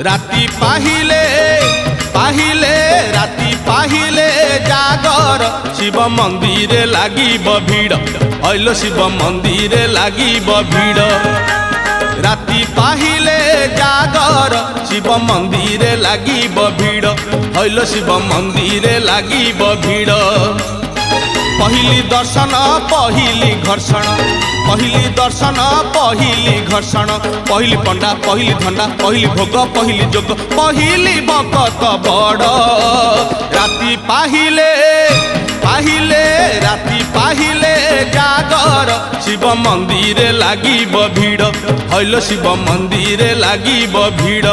राति पाहिले पाहिले राति पाहिले जागर शिव मंदिर लागिब भीड़ हईल शिव मंदिर लागिब भीड़ राति पाहिले जागर शिव मंदिर लागिब भीड़ हईल शिव मंदिर लागिब भीड़ पहली दर्शन पहली घर्षण पहली दर्शन पहली घर्षण पहली पंडा पहली धंडा पहली भोग पहली जोग पहली भगत बड़ राति पाहिले पाहिले राति पाहिले जागर शिव मंदिर लागिब भीड़ हईल शिव मंदिर लागिब भीड़।